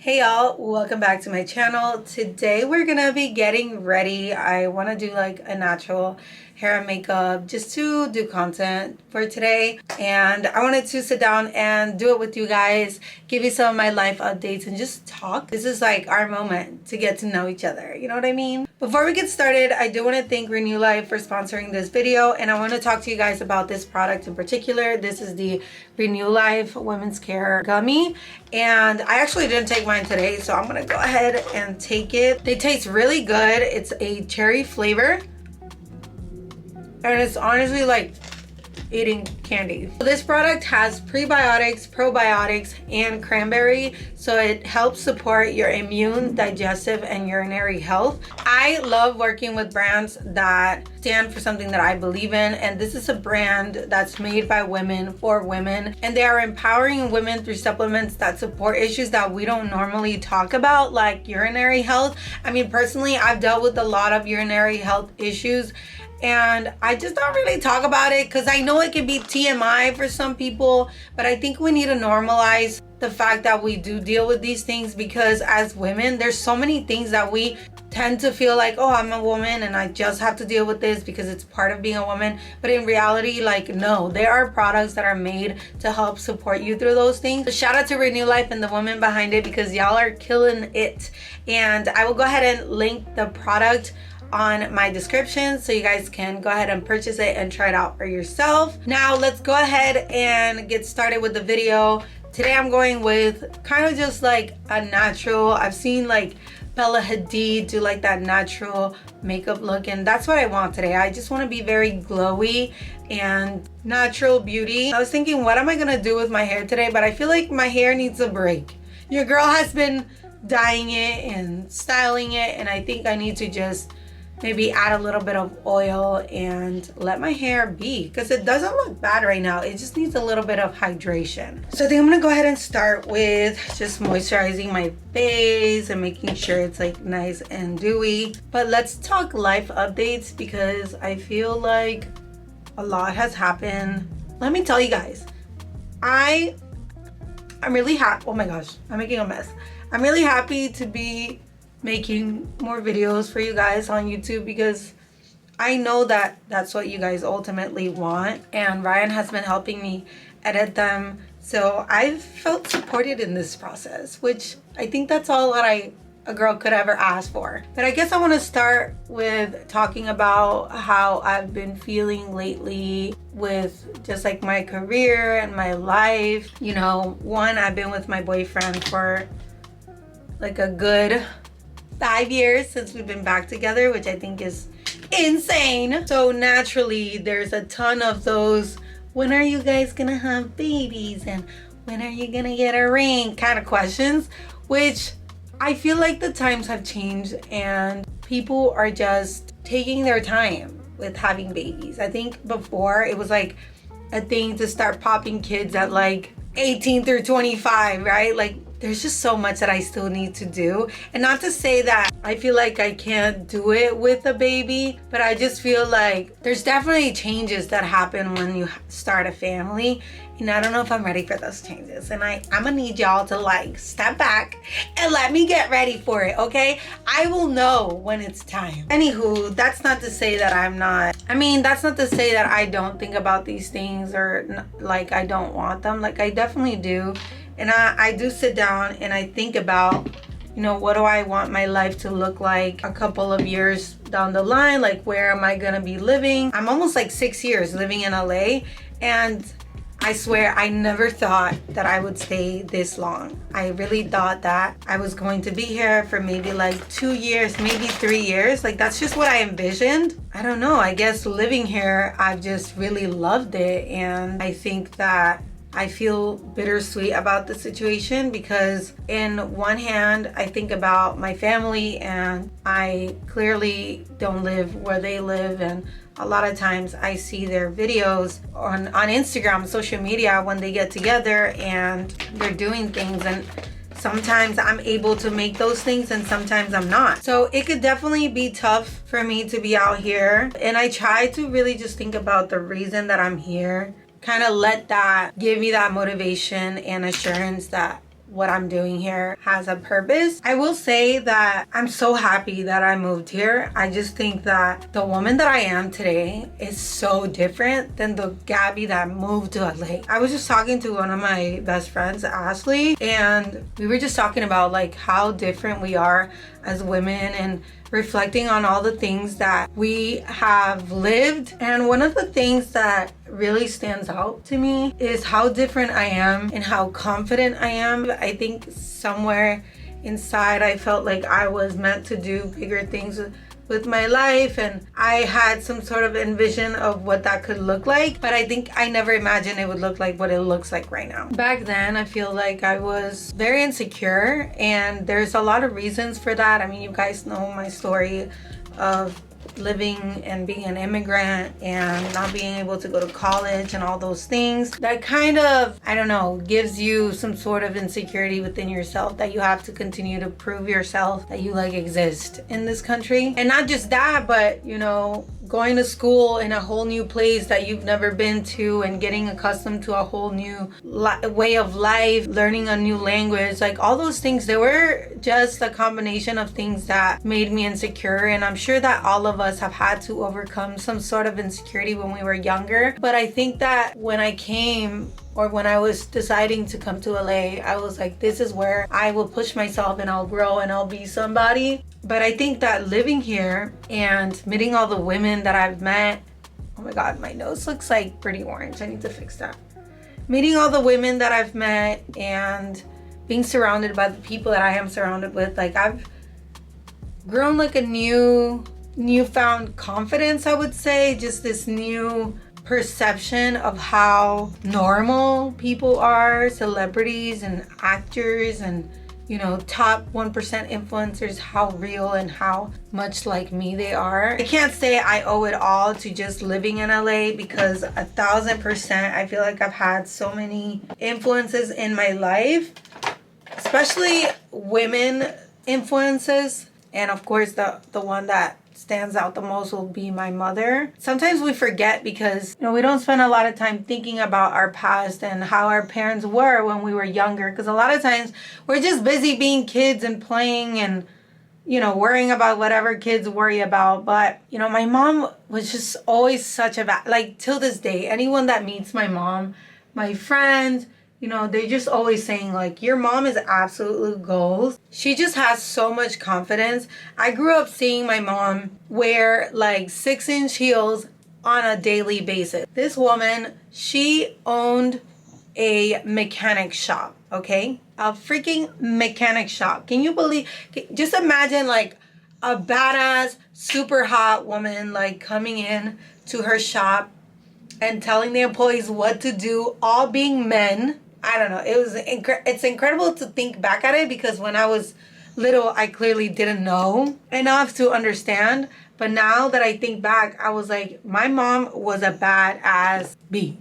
Hey y'all, welcome back to my channel. Today we're gonna be getting ready. I want to do like a natural hair and makeup just to do content for today, and I wanted to sit down and do it with you guys, give you some of my life updates and just talk. This is like our moment to get to know each other, you know what I mean? Before we get started, I do want to thank Renew Life for sponsoring this video, and I want to talk to you guys about this product in particular. This is the Renew Life Women's Care Gummy, and I actually didn't take mine today, so I'm gonna go ahead and take it. They taste really good. It's a cherry flavor, and it's honestly like eating candy. So this product has prebiotics, probiotics, and cranberry, so it helps support your immune, digestive, and urinary health. I love working with brands that stand for something that I believe in, and this is a brand that's made by women for women, and they are empowering women through supplements that support issues that we don't normally talk about, like urinary health. I mean, personally, I've dealt with a lot of urinary health issues, and I just don't really talk about it because I know it can be TMI for some people, but I think we need to normalize the fact that we do deal with these things, because as women, there's so many things that we tend to feel like, oh, I'm a woman and I just have to deal with this because it's part of being a woman. But in reality, like, no, there are products that are made to help support you through those things. So shout out to Renew Life and the women behind it, because y'all are killing it. And I will go ahead and link the product on my description so you guys can go ahead and purchase it and try it out for yourself. Now let's go ahead and get started with the video. Today I'm going with kind of just like a natural. I've seen like Bella Hadid do like that natural makeup look, and that's what I want today. I just want to be very glowy and natural beauty. I was thinking, what am I gonna do with my hair today? But I feel like my hair needs a break. Your girl has been dyeing it and styling it, and I think I need to just maybe add a little bit of oil and let my hair be, because it doesn't look bad right now. It just needs a little bit of hydration. So I think I'm gonna go ahead and start with just moisturizing my face and making sure it's like nice and dewy. But let's talk life updates, because I feel like a lot has happened. Let me tell you guys, I'm really happy. Oh my gosh, I'm making a mess. I'm really happy to be making more videos for you guys on YouTube, because I know that that's what you guys ultimately want, and Ryan has been helping me edit them, so I've felt supported in this process, which I think that's all that a girl could ever ask for. But I guess I want to start with talking about how I've been feeling lately with just like my career and my life. You know, one, I've been with my boyfriend for like a good 5 years since we've been back together, which I think is insane. So naturally, there's a ton of those, when are you guys gonna have babies and when are you gonna get a ring kind of questions, which I feel like the times have changed and people are just taking their time with having babies. I think before it was like a thing to start popping kids at like 18 through 25, right? Like, there's just so much that I still need to do. And not to say that I feel like I can't do it with a baby, but I just feel like there's definitely changes that happen when you start a family. And I don't know if I'm ready for those changes. And I'm gonna need y'all to like step back and let me get ready for it, okay? I will know when it's time. Anywho, that's not to say that that's not to say that I don't think about these things, or like I don't want them. Like, I definitely do. And I do sit down and I think about, you know, what do I want my life to look like a couple of years down the line? Like, where am I gonna be living? I'm almost like 6 years living in LA, and I swear I never thought that I would stay this long. I really thought that I was going to be here for maybe like 2 years, maybe 3 years. Like, that's just what I envisioned. I don't know, I guess living here, I've just really loved it. And I think that I feel bittersweet about the situation, because in one hand, I think about my family and I clearly don't live where they live. And a lot of times I see their videos on Instagram, social media, when they get together and they're doing things, and sometimes I'm able to make those things and sometimes I'm not. So it could definitely be tough for me to be out here. And I try to really just think about the reason that I'm here, kind of let that give me that motivation and assurance that what I'm doing here has a purpose. I will say that I'm so happy that I moved here. I just think that the woman that I am today is so different than the Gabby that moved to LA. I was just talking to one of my best friends, Ashley, and we were just talking about like how different we are as women and reflecting on all the things that we have lived. And one of the things that really stands out to me is how different I am and how confident I am. I think somewhere inside I felt like I was meant to do bigger things with my life, and I had some sort of envision of what that could look like, but I think I never imagined it would look like what it looks like right now. Back then, I feel like I was very insecure, and there's a lot of reasons for that. I mean, you guys know my story of living and being an immigrant and not being able to go to college and all those things. That kind of, I don't know, gives you some sort of insecurity within yourself that you have to continue to prove yourself that you like exist in this country. And not just that, but you know, going to school in a whole new place that you've never been to and getting accustomed to a whole new way of life, learning a new language, like all those things, they were just a combination of things that made me insecure. And I'm sure that all of us have had to overcome some sort of insecurity when we were younger. But I think that when I came, or when I was deciding to come to LA, I was like, this is where I will push myself and I'll grow and I'll be somebody. But I think that living here and meeting all the women that I've met, oh my God, my nose looks like pretty orange. I need to fix that. Meeting all the women that I've met and being surrounded by the people that I am surrounded with, like I've grown like a newfound confidence, I would say, just this new perception of how normal people are, celebrities and actors and, you know, top 1% influencers, how real and how much like me they are. I can't say I owe it all to just living in LA, because 1000% I feel like I've had so many influences in my life, especially women influences. And of course the one that stands out the most will be my mother. Sometimes we forget because, you know, we don't spend a lot of time thinking about our past and how our parents were when we were younger, because a lot of times we're just busy being kids and playing and, you know, worrying about whatever kids worry about. But, you know, my mom was just always such a like, till this day, anyone that meets my mom, my friends, you know, they're just always saying like, your mom is absolute gold. She just has so much confidence. I grew up seeing my mom wear like 6-inch heels on a daily basis. This woman, she owned a mechanic shop, okay? A freaking mechanic shop. Can you believe, just imagine like a badass, super hot woman like coming in to her shop and telling the employees what to do, all being men. I don't know. It's incredible to think back at it, because when I was little, I clearly didn't know enough to understand. But now that I think back, I was like, my mom was a badass bee.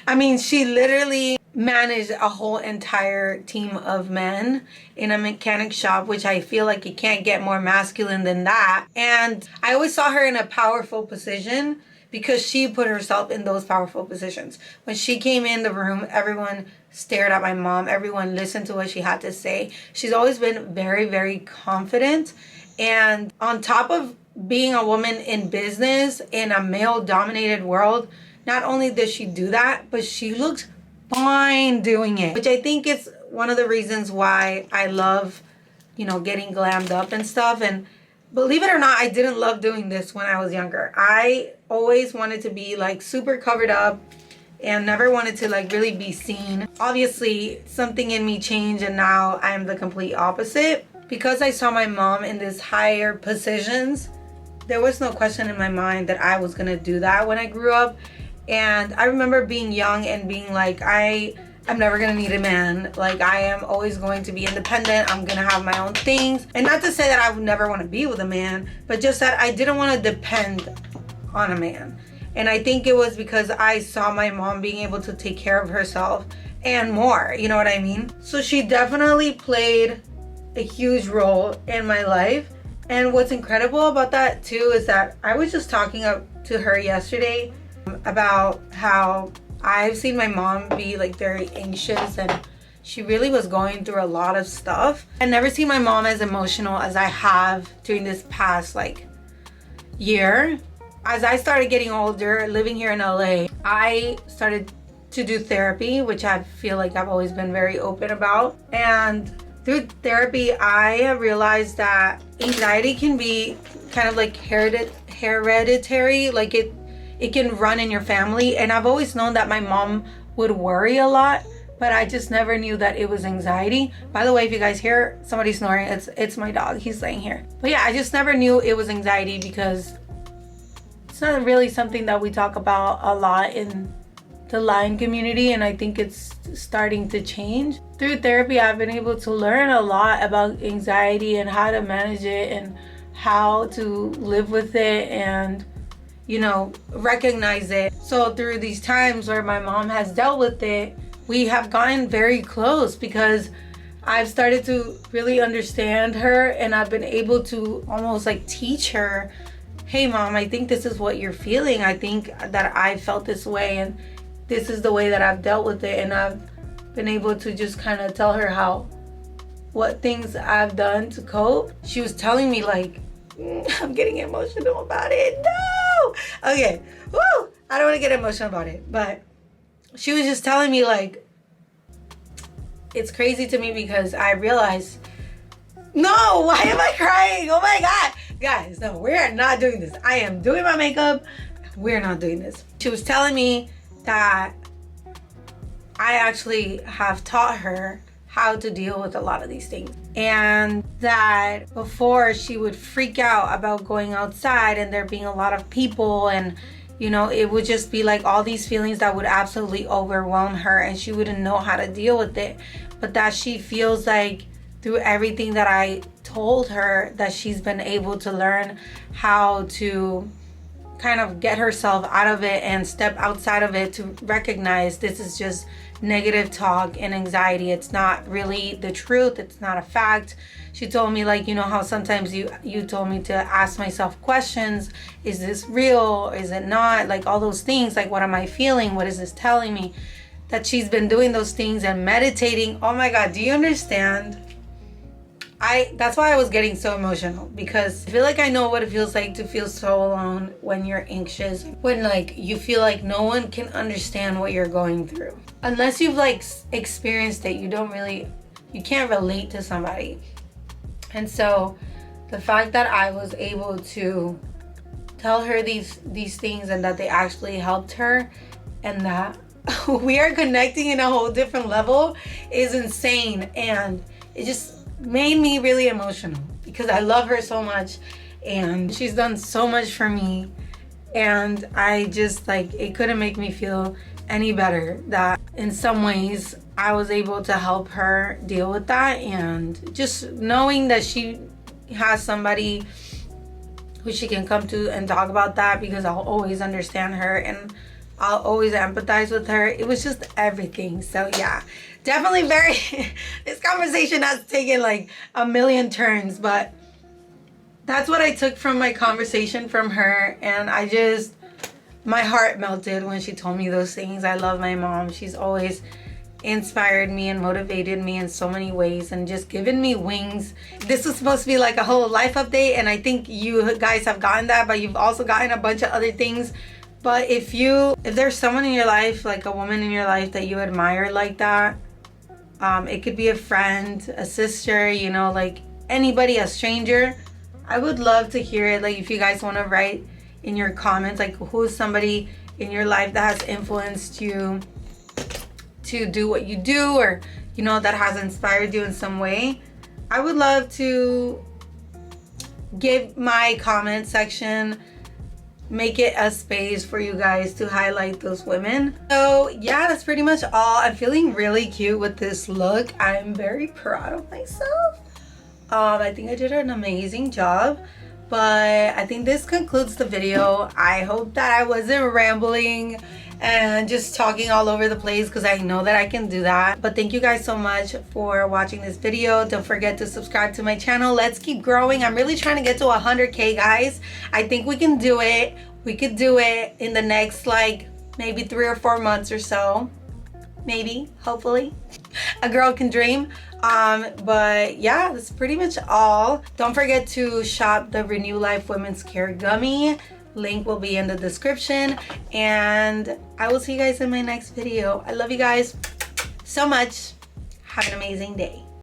I mean, she literally managed a whole entire team of men in a mechanic shop, which I feel like it can't get more masculine than that. And I always saw her in a powerful position, because she put herself in those powerful positions. When she came in the room, everyone stared at my mom. Everyone listened to what she had to say. She's always been very, very confident. And on top of being a woman in business in a male-dominated world, not only does she do that, but she looks fine doing it. Which I think is one of the reasons why I love, you know, getting glammed up and stuff. And believe it or not, I didn't love doing this when I was younger. I always wanted to be like super covered up and never wanted to like really be seen. Obviously, something in me changed, and now I'm the complete opposite. Because I saw my mom in these higher positions, there was no question in my mind that I was gonna do that when I grew up. And I remember being young and being like, I'm never gonna need a man. Like, I am always going to be independent. I'm gonna have my own things. And not to say that I would never want to be with a man, but just that I didn't want to depend on a man. And I think it was because I saw my mom being able to take care of herself and more, you know what I mean? So she definitely played a huge role in my life. And what's incredible about that too is that I was just talking to her yesterday about how I've seen my mom be like very anxious, and she really was going through a lot of stuff. I never seen my mom as emotional as I have during this past like year. As I started getting older, living here in LA, I started to do therapy, which I feel like I've always been very open about. And through therapy, I have realized that anxiety can be kind of like hereditary, like it can run in your family. And I've always known that my mom would worry a lot, but I just never knew that it was anxiety. By the way, if you guys hear somebody snoring, it's my dog. He's laying here. But yeah, I just never knew it was anxiety because it's not really something that we talk about a lot in the Lion community, and I think it's starting to change. Through therapy, I've been able to learn a lot about anxiety and how to manage it and how to live with it and, you know, recognize it. So through these times where my mom has dealt with it, we have gotten very close because I've started to really understand her, and I've been able to almost like teach her, hey mom, I think this is what you're feeling. I think that I felt this way, and this is the way that I've dealt with it. And I've been able to just kind of tell her what things I've done to cope. She was telling me like, I'm getting emotional about it. No! Okay, woo! I don't want to get emotional about it, but she was just telling me like, it's crazy to me because I realized, no, why am I crying? Oh my God. Guys, no, we're not doing this. I am doing my makeup. We're not doing this. She was telling me that I actually have taught her how to deal with a lot of these things. And that before she would freak out about going outside and there being a lot of people, and you know, it would just be like all these feelings that would absolutely overwhelm her and she wouldn't know how to deal with it. But that she feels like through everything that I told her, that she's been able to learn how to kind of get herself out of it and step outside of it to recognize this is just negative talk and anxiety. It's not really the truth. It's not a fact. She told me like, you know how sometimes you told me to ask myself questions. Is this real? Is it not? Like all those things, like what am I feeling? What is this telling me? That she's been doing those things and meditating. Oh my God, do you understand? That's why I was getting so emotional, because I feel like I know what it feels like to feel so alone when you're anxious, when like you feel like no one can understand what you're going through. Unless you've like experienced it, you can't relate to somebody. And so the fact that I was able to tell her these things and that they actually helped her and that we are connecting in a whole different level is insane. And it just made me really emotional because I love her so much and she's done so much for me. And I just like, it couldn't make me feel any better that in some ways I was able to help her deal with that. And just knowing that she has somebody who she can come to and talk about that, because I'll always understand her and I'll always empathize with her. It was just everything. So yeah, definitely this conversation has taken like a million turns, but that's what I took from my conversation from her. And my heart melted when she told me those things. I love my mom. She's always inspired me and motivated me in so many ways and just given me wings. This was supposed to be like a whole life update, and I think you guys have gotten that, but you've also gotten a bunch of other things. But if there's someone in your life, like a woman in your life that you admire like that, it could be a friend, a sister, you know, like anybody, a stranger, I would love to hear it. Like if you guys want to write in your comments, like who's somebody in your life that has influenced you to do what you do, or, you know, that has inspired you in some way. I would love to give my comment section, make it a space for you guys to highlight those women. So yeah, that's pretty much all. I'm feeling really cute with this look. I'm very proud of myself. I think I did an amazing job, but I think this concludes the video. I hope that I wasn't rambling and just talking all over the place, because I know that I can do that. But thank you guys so much for watching this video. Don't forget to subscribe to my channel. Let's keep growing. I'm really trying to get to 100K, guys. I think we can do it. We could do it in the next like maybe 3 or 4 months or so. Maybe, hopefully. A girl can dream. But yeah, that's pretty much all. Don't forget to shop the Renew Life Women's Care Gummy. Link will be in the description, and I will see you guys in my next video. I love you guys so much. Have an amazing day.